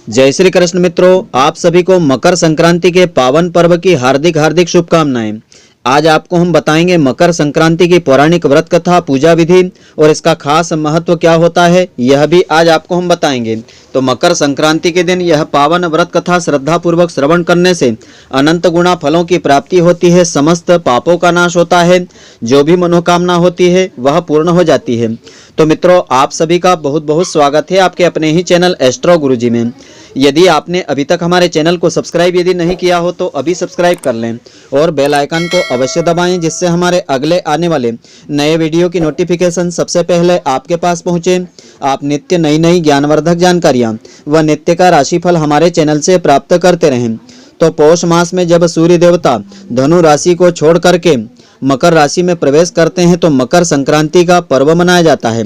जय श्री कृष्ण मित्रों, आप सभी को मकर संक्रांति के पावन पर्व की हार्दिक हार्दिक शुभकामनाएं। आज आपको हम बताएंगे मकर संक्रांति की पौराणिक व्रत कथा, पूजा विधि और इसका खास महत्व क्या होता है, यह भी आज आपको हम बताएंगे। तो मकर संक्रांति के दिन यह पावन व्रत कथा श्रद्धा पूर्वक श्रवण करने से अनंत गुणा फलों की प्राप्ति होती है, समस्त पापों का नाश होता है, जो भी मनोकामना होती है वह पूर्ण हो जाती है। तो मित्रों, आप सभी का बहुत बहुत स्वागत है आपके अपने ही चैनल एस्ट्रो गुरुजी में। यदि आपने अभी तक हमारे चैनल को सब्सक्राइब यदि नहीं किया हो तो अभी सब्सक्राइब कर लें और बेल आइकन को अवश्य दबाएं, जिससे हमारे अगले आने वाले नए वीडियो की नोटिफिकेशन सबसे पहले आपके पास पहुंचे। आप नित्य नई नई ज्ञानवर्धक जानकारियां व नित्य का राशिफल हमारे चैनल से प्राप्त करते रहें। तो पौष मास में जब सूर्य देवता धनु राशि को छोड़ करके मकर राशि में प्रवेश करते हैं तो मकर संक्रांति का पर्व मनाया जाता है।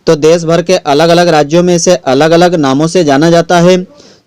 तो देश भर के अलग अलग राज्यों में इसे अलग अलग नामों से जाना जाता है,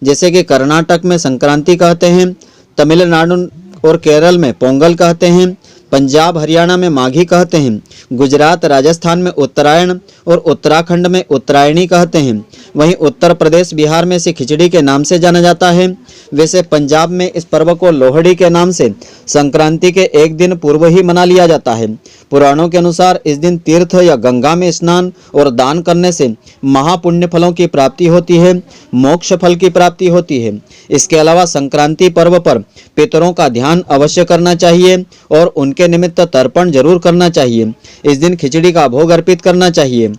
जैसे कि कर्नाटक में संक्रांति कहते हैं, तमिलनाडु और केरल में पोंगल कहते हैं, पंजाब हरियाणा में माघी कहते हैं, गुजरात राजस्थान में उत्तरायण और उत्तराखंड में उत्तरायणी कहते हैं। वहीं उत्तर प्रदेश बिहार में इसे खिचड़ी के नाम से जाना जाता है। वैसे पंजाब में इस पर्व को लोहड़ी के नाम से संक्रांति के एक दिन पूर्व ही मना लिया जाता है। पुराणों के अनुसार इस दिन तीर्थ या गंगा में स्नान और दान करने से महापुण्य फलों की प्राप्ति होती है, मोक्ष फल की प्राप्ति होती है। इसके अलावा संक्रांति पर्व पर पितरों का ध्यान अवश्य करना चाहिए और उनके निमित्त तर्पण जरूर करना चाहिए। इस दिन खिचड़ी का भोग अर्पित करना चाहिए।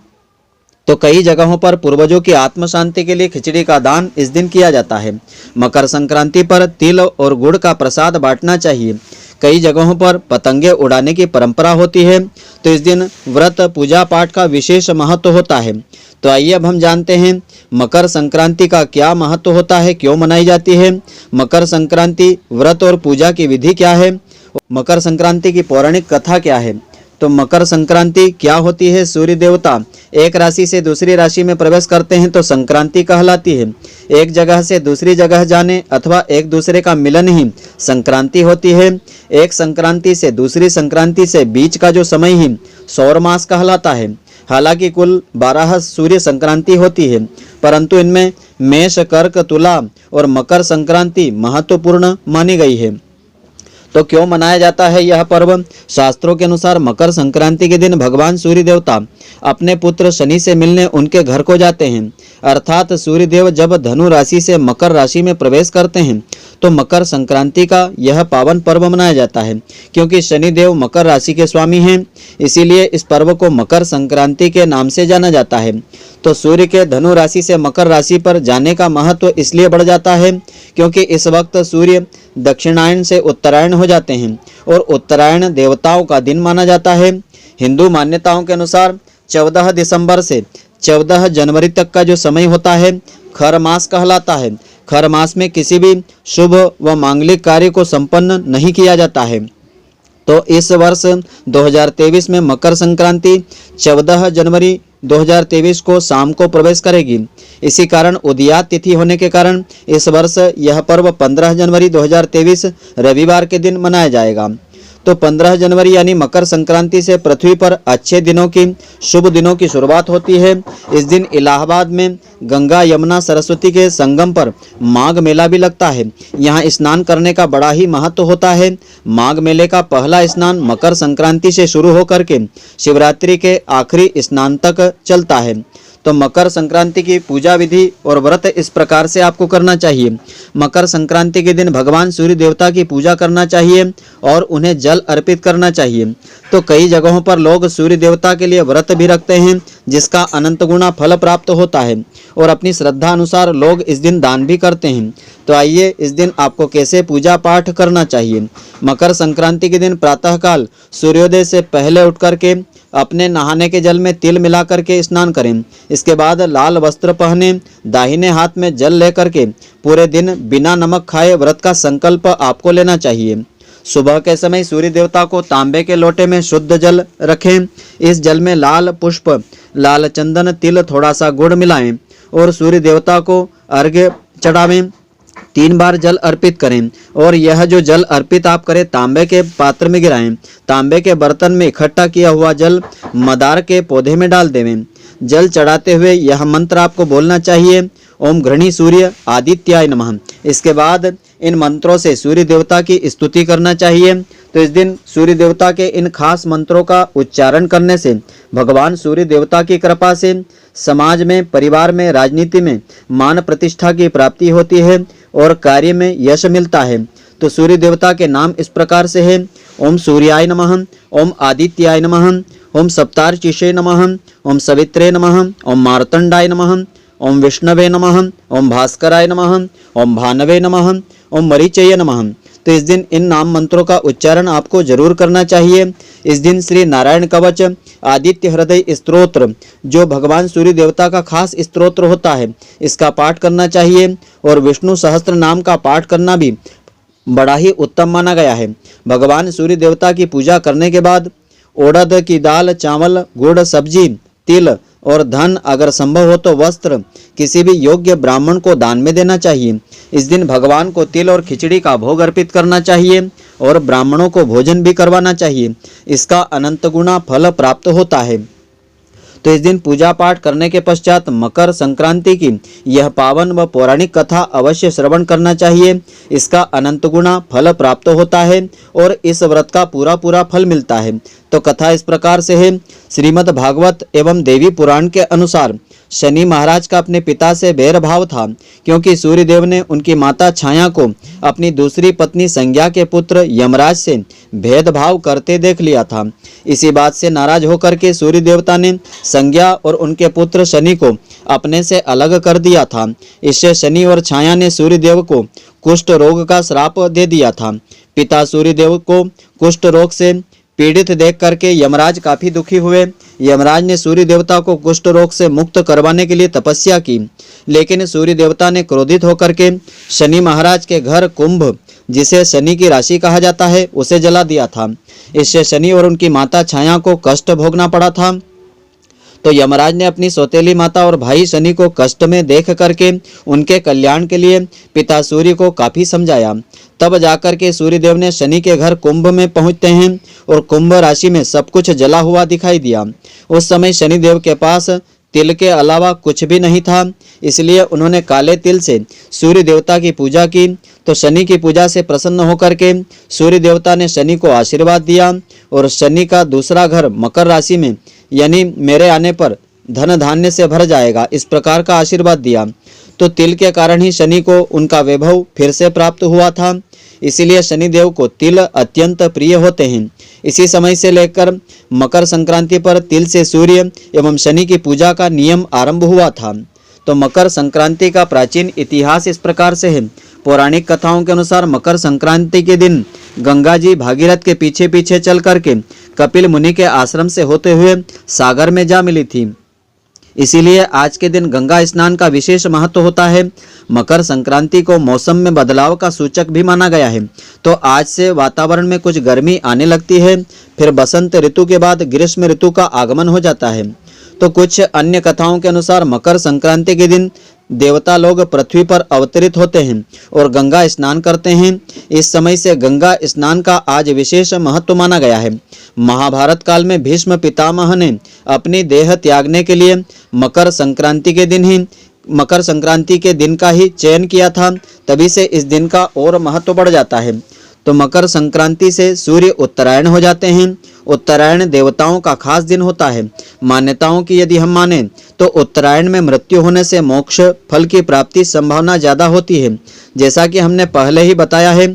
तो कई जगहों पर पूर्वजों की आत्म शांति के लिए खिचड़ी का दान इस दिन किया जाता है। मकर संक्रांति पर तिल और गुड़ का प्रसाद बांटना चाहिए। कई जगहों पर पतंगे उड़ाने की परंपरा होती है। तो इस दिन व्रत पूजा पाठ का विशेष महत्व होता है। तो आइए अब हम जानते हैं मकर संक्रांति का क्या महत्व होता है, क्यों मनाई जाती है, मकर संक्रांति व्रत और पूजा की विधि क्या है, मकर संक्रांति की पौराणिक कथा क्या है। तो मकर संक्रांति क्या होती है? सूर्य देवता एक राशि से दूसरी राशि में प्रवेश करते हैं तो संक्रांति कहलाती है। एक जगह से दूसरी जगह जाने अथवा एक दूसरे का मिलन ही संक्रांति होती है। एक संक्रांति से दूसरी संक्रांति से बीच का जो समय ही सौर मास कहलाता है। हालांकि कुल 12 सूर्य संक्रांति होती है, परंतु इनमें मेष, कर्क, तुला और मकर संक्रांति महत्वपूर्ण मानी गई है। तो क्यों मनाया जाता है यह पर्व? शास्त्रों के अनुसार मकर संक्रांति के दिन भगवान सूर्य देवता अपने पुत्र शनि से मिलने उनके घर को जाते हैं। अर्थात सूर्य देव जब धनु राशि से मकर राशि में प्रवेश करते हैं तो मकर संक्रांति का यह पावन पर्व मनाया जाता है। क्योंकि शनि देव मकर राशि के स्वामी हैं, इसीलिए इस पर्व को मकर संक्रांति के नाम से जाना जाता है। तो सूर्य के धनु राशि से मकर राशि पर जाने का महत्व इसलिए बढ़ जाता है क्योंकि इस वक्त सूर्य दक्षिणायन से उत्तरायण हो जाते हैं और उत्तरायण देवताओं का दिन माना जाता है। हिंदू मान्यताओं के अनुसार 14 दिसंबर से 14 जनवरी तक का जो समय होता है खर मास कहलाता है। खर मास में किसी भी शुभ व मांगलिक कार्य को संपन्न नहीं किया जाता है। तो इस वर्ष 2023 में मकर संक्रांति 14 जनवरी 2023 को शाम को प्रवेश करेगी। इसी कारण उदयात तिथि होने के कारण इस वर्ष यह पर्व 15 जनवरी 2023 रविवार के दिन मनाया जाएगा। तो 15 जनवरी यानी मकर संक्रांति से पृथ्वी पर अच्छे दिनों की, शुभ दिनों की शुरुआत होती है। इस दिन इलाहाबाद में गंगा यमुना सरस्वती के संगम पर माघ मेला भी लगता है। यहाँ स्नान करने का बड़ा ही महत्व होता है। माघ मेले का पहला स्नान मकर संक्रांति से शुरू होकर के शिवरात्रि के आखिरी स्नान तक चलता है। तो मकर संक्रांति की पूजा विधि और व्रत इस प्रकार से आपको करना चाहिए। मकर संक्रांति के दिन भगवान सूर्य देवता की पूजा करना चाहिए और उन्हें जल अर्पित करना चाहिए। तो कई जगहों पर लोग सूर्य देवता के लिए व्रत भी रखते हैं, जिसका अनंत गुना फल प्राप्त होता है और अपनी श्रद्धा अनुसार लोग इस दिन दान भी करते हैं। तो आइए इस दिन आपको कैसे पूजा पाठ करना चाहिए। मकर संक्रांति के दिन प्रातःकाल सूर्योदय से पहले उठ करके अपने नहाने के जल में तिल मिला करके स्नान करें। इसके बाद लाल वस्त्र पहने, दाहिने हाथ में जल लेकर के पूरे दिन बिना नमक खाए व्रत का संकल्प आपको लेना चाहिए। सुबह के समय सूर्य देवता को तांबे के लोटे में शुद्ध जल रखें। इस जल में लाल पुष्प, लाल चंदन, तिल, थोड़ा सा गुड़ मिलाएं और सूर्य देवता को अर्घ्य चढ़ावें। 3 बार जल अर्पित करें और यह जो जल अर्पित आप करें तांबे के पात्र में गिराएं। तांबे के बर्तन में इकट्ठा किया हुआ जल मदार के पौधे में डाल देवें। जल चढ़ाते हुए यह मंत्र आपको बोलना चाहिए, ओम घृणी सूर्य आदित्याय नमः। इसके बाद इन मंत्रों से सूर्य देवता की स्तुति करना चाहिए। तो इस दिन सूर्य देवता के इन खास मंत्रों का उच्चारण करने से भगवान सूर्य देवता की कृपा से समाज में, परिवार में, राजनीति में मान प्रतिष्ठा की प्राप्ति होती है और कार्य में यश मिलता है। तो सूर्य देवता के नाम इस प्रकार से है: ओम सूर्याय नमः, ओम आदित्याय नमः, ओम सप्तार्चिषे नमः, ओम सवित्रे नमः, ओम मार्तंडाय नमः, ओम विष्णवे नमः, ओम भास्कराय नमः, ओम भानवे नमः, ओम मरीचये नमः। तो इस दिन इन नाम मंत्रों का उच्चारण आपको जरूर करना चाहिए। इस दिन श्री नारायण कवच, आदित्य हृदय स्तोत्र, जो भगवान सूर्य देवता का खास स्तोत्र होता है, इसका पाठ करना चाहिए। और विष्णु सहस्त्र नाम का पाठ करना भी बड़ा ही उत्तम माना गया है। भगवान सूर्य देवता की पूजा करने के बाद उड़द की दाल, चावल, गुड़, सब्जी, तिल और धन, अगर संभव हो तो वस्त्र, किसी भी योग्य ब्राह्मण को दान में देना चाहिए। इस दिन भगवान को तिल और खिचड़ी का भोग अर्पित करना चाहिए और ब्राह्मणों को भोजन भी करवाना चाहिए। इसका अनंत गुना फल प्राप्त होता है। तो इस दिन पूजा पाठ करने के पश्चात मकर संक्रांति की यह पावन व पौराणिक कथा अवश्य श्रवण करना चाहिए। इसका अनंत गुना फल प्राप्त होता है और इस व्रत का पूरा पूरा फल मिलता है। तो कथा इस प्रकार से है: श्रीमद् भागवत एवं देवी पुराण के अनुसार शनि महाराज का अपने पिता से बैर भाव था, क्योंकि सूर्यदेव ने उनकी माता छाया को अपनी दूसरी पत्नी संज्ञा के पुत्र यमराज से भेदभाव करते देख लिया था। इसी बात से नाराज होकर के सूर्य देवता ने संज्ञा और उनके पुत्र शनि को अपने से अलग कर दिया था। इससे शनि और छाया ने सूर्यदेव को कुष्ठ रोग का श्राप दे दिया था। पिता सूर्यदेव को कुष्ठ रोग से पीड़ित देख करके यमराज काफी दुखी हुए। यमराज ने सूर्य देवता को कुष्ठ रोग से मुक्त करवाने के लिए तपस्या की, लेकिन सूर्य देवता ने क्रोधित होकर के शनि महाराज के घर कुंभ, जिसे शनि की राशि कहा जाता है, उसे जला दिया था। इससे शनि और उनकी माता छाया को कष्ट भोगना पड़ा था। तो यमराज ने अपनी सौतेली माता और भाई शनि को कष्ट में देख करके उनके कल्याण के लिए पिता सूर्य को काफी समझाया। तब जाकर के सूर्यदेव ने शनि के घर कुंभ में पहुंचते हैं और कुंभ राशि में सब कुछ जला हुआ दिखाई दिया। उस समय शनिदेव के पास तिल के अलावा कुछ भी नहीं था, इसलिए उन्होंने काले तिल से सूर्य देवता की पूजा की। तो शनि की पूजा से प्रसन्न होकर के सूर्य देवता ने शनि को आशीर्वाद दिया और शनि का दूसरा घर मकर राशि में, यानी मेरे आने पर धन धान्य से भर जाएगा, इस प्रकार का आशीर्वाद दिया। तो तिल के कारण ही शनि को उनका वैभव फिर से प्राप्त हुआ था। इसीलिए शनिदेव को तिल अत्यंत प्रिय होते हैं। इसी समय से लेकर मकर संक्रांति पर तिल से सूर्य एवं शनि की पूजा का नियम आरंभ हुआ था। तो मकर संक्रांति का प्राचीन इतिहास इस प्रकार से है। पौराणिक कथाओं के अनुसार मकर संक्रांति के दिन गंगा जी भागीरथ के पीछे पीछे चल करके कपिल मुनि के आश्रम से होते हुए सागर में जा मिली थी। इसीलिए आज के दिन गंगा स्नान का विशेष महत्व होता है। मकर संक्रांति को मौसम में बदलाव का सूचक भी माना गया है। तो आज से वातावरण में कुछ गर्मी आने लगती है, फिर बसंत ऋतु के बाद ग्रीष्म ऋतु का आगमन हो जाता है। तो कुछ अन्य कथाओं के अनुसार मकर संक्रांति के दिन देवता लोग पृथ्वी पर अवतरित होते हैं और गंगा स्नान करते हैं। इस समय से गंगा स्नान का आज विशेष महत्व माना गया है। महाभारत काल में भीष्म पितामह ने अपनी देह त्यागने के लिए मकर संक्रांति के दिन का ही चयन किया था, तभी से इस दिन का और महत्व बढ़ जाता है। तो मकर संक्रांति से सूर्य उत्तरायण हो जाते हैं। उत्तरायण देवताओं का खास दिन होता है। मान्यताओं की यदि हम माने तो उत्तरायण में मृत्यु होने से मोक्ष फल की प्राप्ति संभावना ज़्यादा होती है। जैसा कि हमने पहले ही बताया है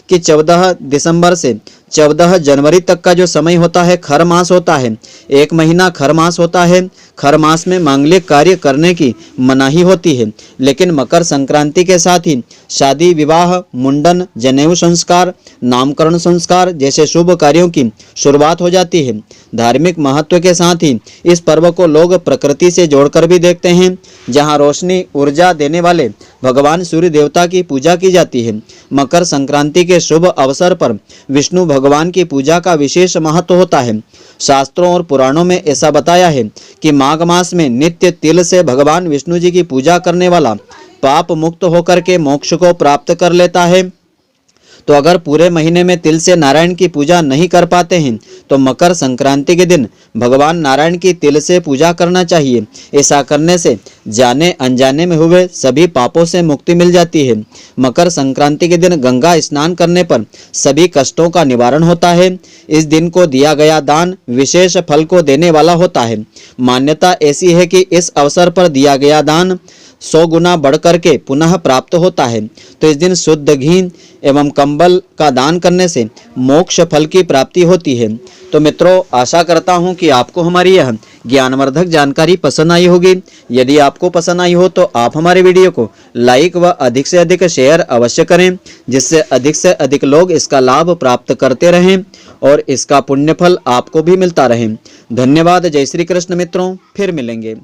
कि 14 दिसंबर से 14 जनवरी तक का जो समय होता है खर मास होता है। एक महीना खर मास होता है। खर मास में मांगलिक कार्य करने की मनाही होती है, लेकिन मकर संक्रांति के साथ ही शादी, विवाह, मुंडन, जनेऊ संस्कार, नामकरण संस्कार जैसे शुभ कार्यों की शुरुआत हो जाती है। धार्मिक महत्व के साथ ही इस पर्व को लोग प्रकृति से जोड़कर भी देखते हैं, जहां रोशनी, ऊर्जा देने वाले भगवान सूर्य देवता की पूजा की जाती है। मकर संक्रांति के शुभ अवसर पर विष्णु भगवान की पूजा का विशेष महत्व होता है। शास्त्रों और पुराणों में ऐसा बताया है कि माघ मास में नित्य तिल से भगवान विष्णु जी की पूजा करने वाला पाप मुक्त होकर के मोक्ष को प्राप्त कर लेता है। तो अगर पूरे महीने में तिल से नारायण की पूजा नहीं कर पाते हैं तो मकर संक्रांति के दिन भगवान नारायण की तिल से पूजा करना चाहिए। ऐसा करने से जाने अनजाने में हुए सभी पापों से मुक्ति मिल जाती है। मकर संक्रांति के दिन गंगा स्नान करने पर सभी कष्टों का निवारण होता है। इस दिन को दिया गया दान विशेष फल को देने वाला होता है। मान्यता ऐसी है कि इस अवसर पर दिया गया दान 100 गुना बढ़ करके पुनः प्राप्त होता है। तो इस दिन शुद्ध घी एवं कंबल का दान करने से मोक्ष फल की प्राप्ति होती है। तो मित्रों, आशा करता हूं कि आपको हमारी यह ज्ञानवर्धक जानकारी पसंद आई होगी। यदि आपको पसंद आई हो तो आप हमारे वीडियो को लाइक व अधिक से अधिक शेयर अवश्य करें, जिससे अधिक से अधिक लोग इसका लाभ प्राप्त करते रहें और इसका पुण्य फल आपको भी मिलता रहे। धन्यवाद। जय श्री कृष्ण मित्रों, फिर मिलेंगे।